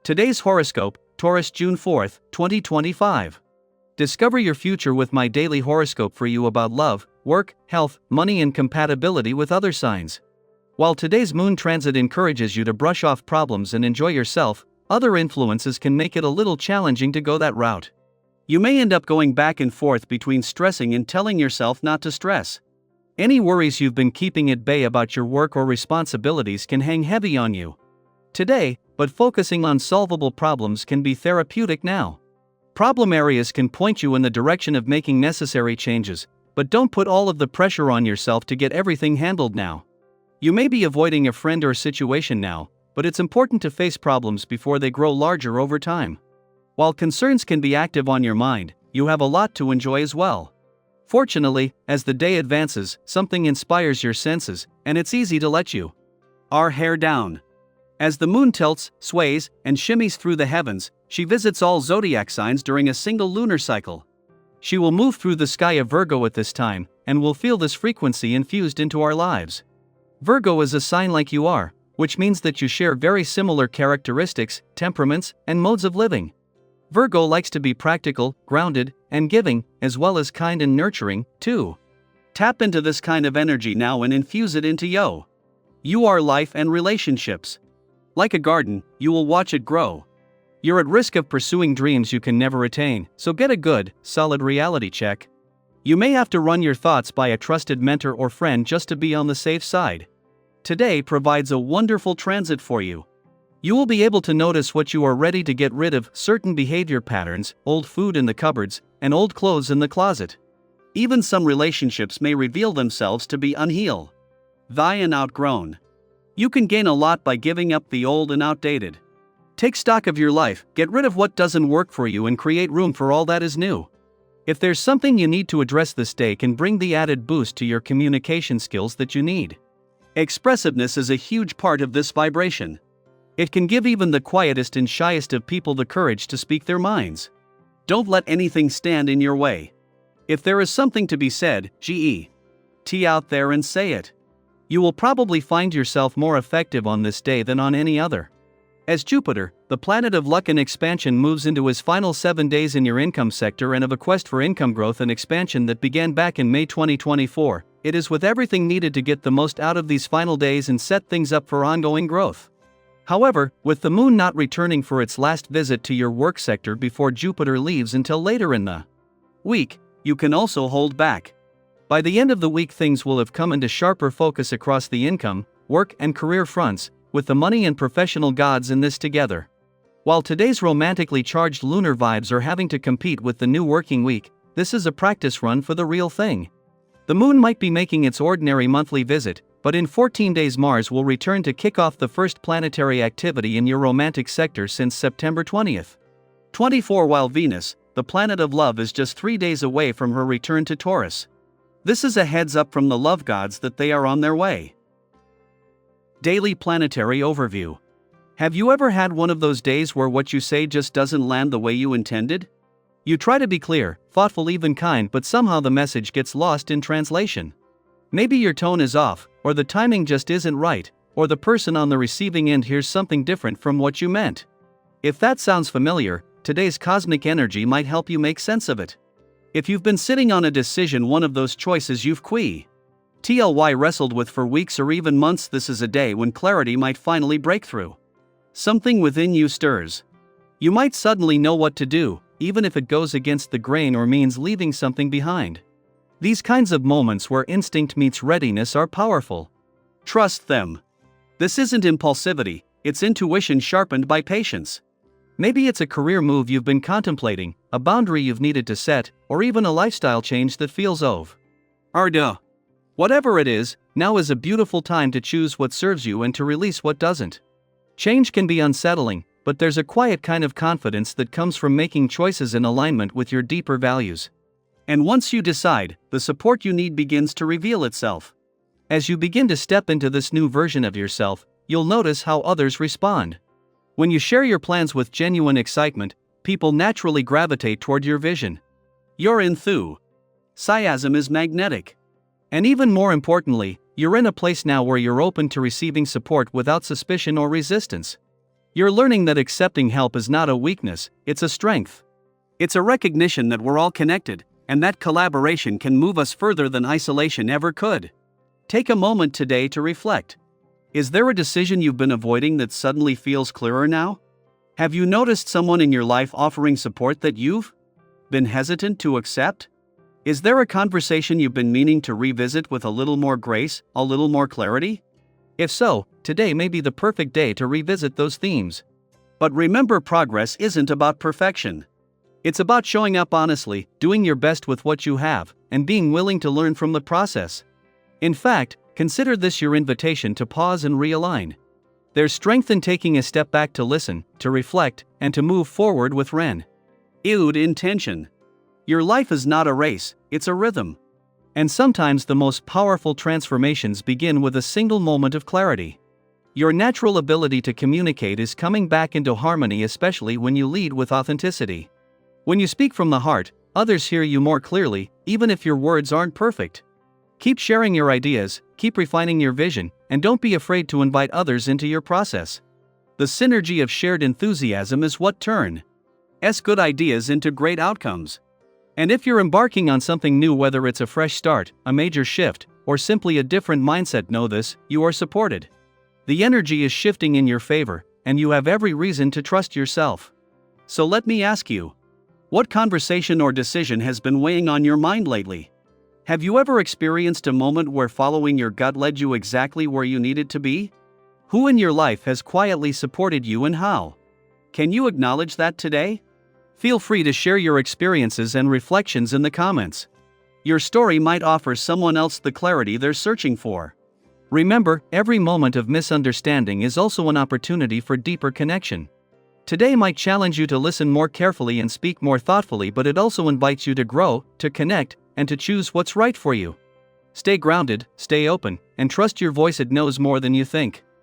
Today's horoscope, Taurus June 4th, 2025. Discover your future with my daily horoscope for you about love, work, health, money and compatibility with other signs. While today's moon transit encourages you to brush off problems and enjoy yourself, other influences can make it a little challenging to go that route. You may end up going back and forth between stressing and telling yourself not to stress. Any worries you've been keeping at bay about your work or responsibilities can hang heavy on you today, but focusing on solvable problems can be therapeutic now. Problem areas can point you in the direction of making necessary changes, but don't put all of the pressure on yourself to get everything handled now. You may be avoiding a friend or situation now, but it's important to face problems before they grow larger over time. While concerns can be active on your mind, you have a lot to enjoy as well. Fortunately, as the day advances, something inspires your senses, and it's easy to let your hair down. As the moon tilts, sways, and shimmies through the heavens, she visits all zodiac signs during a single lunar cycle. She will move through the sky of Virgo at this time, and we'll feel this frequency infused into our lives. Virgo is a sign like you are, which means that you share very similar characteristics, temperaments, and modes of living. Virgo likes to be practical, grounded, and giving, as well as kind and nurturing, too. Tap into this kind of energy now and infuse it into your life and relationships. Like a garden, you will watch it grow. You're at risk of pursuing dreams you can never attain, so get a good, solid reality check. You may have to run your thoughts by a trusted mentor or friend just to be on the safe side. Today provides a wonderful transit for you. You will be able to notice what you are ready to get rid of, certain behavior patterns, old food in the cupboards, and old clothes in the closet. Even some relationships may reveal themselves to be unhealed and outgrown. You can gain a lot by giving up the old and outdated. Take stock of your life, get rid of what doesn't work for you and create room for all that is new. If there's something you need to address this day, can bring the added boost to your communication skills that you need. Expressiveness is a huge part of this vibration. It can give even the quietest and shyest of people the courage to speak their minds. Don't let anything stand in your way. If there is something to be said, get out there and say it. You will probably find yourself more effective on this day than on any other. As Jupiter, the planet of luck and expansion, moves into his final 7 days in your income sector and of a quest for income growth and expansion that began back in May 2024, it is with everything needed to get the most out of these final days and set things up for ongoing growth. However, with the moon not returning for its last visit to your work sector before Jupiter leaves until later in the week, you can also hold back. By the end of the week, things will have come into sharper focus across the income, work, and career fronts, with the money and professional gods in this together. While today's romantically charged lunar vibes are having to compete with the new working week, this is a practice run for the real thing. The moon might be making its ordinary monthly visit, but in 14 days Mars will return to kick off the first planetary activity in your romantic sector since September 20th. 24, while Venus, the planet of love, is just 3 days away from her return to Taurus. This is a heads up from the love gods that they are on their way. Daily planetary overview. Have you ever had one of those days where what you say just doesn't land the way you intended? You try to be clear, thoughtful, even kind, but somehow the message gets lost in translation. Maybe your tone is off, or the timing just isn't right, or the person on the receiving end hears something different from what you meant. If that sounds familiar, today's cosmic energy might help you make sense of it. If you've been sitting on a decision, one of those choices you've wrestled with for weeks or even months, this is a day when clarity might finally break through. Something within you stirs. You might suddenly know what to do, even if it goes against the grain or means leaving something behind. These kinds of moments where instinct meets readiness are powerful. Trust them. This isn't impulsivity, it's intuition sharpened by patience. Maybe it's a career move you've been contemplating, a boundary you've needed to set, or even a lifestyle change that feels overdue. Whatever it is, now is a beautiful time to choose what serves you and to release what doesn't. Change can be unsettling, but there's a quiet kind of confidence that comes from making choices in alignment with your deeper values. And once you decide, the support you need begins to reveal itself. As you begin to step into this new version of yourself, you'll notice how others respond. When you share your plans with genuine excitement, people naturally gravitate toward your vision. Your enthusiasm is magnetic. And even more importantly, you're in a place now where you're open to receiving support without suspicion or resistance. You're learning that accepting help is not a weakness, it's a strength. It's a recognition that we're all connected, and that collaboration can move us further than isolation ever could. Take a moment today to reflect. Is there a decision you've been avoiding that suddenly feels clearer now? Have you noticed someone in your life offering support that you've been hesitant to accept? Is there a conversation you've been meaning to revisit with a little more grace, a little more clarity? If so, today may be the perfect day to revisit those themes. But remember, progress isn't about perfection. It's about showing up honestly, doing your best with what you have, and being willing to learn from the process. In fact, consider this your invitation to pause and realign. There's strength in taking a step back to listen, to reflect, and to move forward with renewed intention. Your life is not a race, it's a rhythm. And sometimes the most powerful transformations begin with a single moment of clarity. Your natural ability to communicate is coming back into harmony, especially when you lead with authenticity. When you speak from the heart, others hear you more clearly, even if your words aren't perfect. Keep sharing your ideas, keep refining your vision, and don't be afraid to invite others into your process. The synergy of shared enthusiasm is what turns good ideas into great outcomes. And if you're embarking on something new, whether it's a fresh start, a major shift, or simply a different mindset, know this: you are supported. The energy is shifting in your favor, and you have every reason to trust yourself. So let me ask you, what conversation or decision has been weighing on your mind lately? Have you ever experienced a moment where following your gut led you exactly where you needed to be? Who in your life has quietly supported you, and how? Can you acknowledge that today? Feel free to share your experiences and reflections in the comments. Your story might offer someone else the clarity they're searching for. Remember, every moment of misunderstanding is also an opportunity for deeper connection. Today might challenge you to listen more carefully and speak more thoughtfully, but it also invites you to grow, to connect, and to choose what's right for you. Stay grounded, stay open, and trust your voice. It knows more than you think.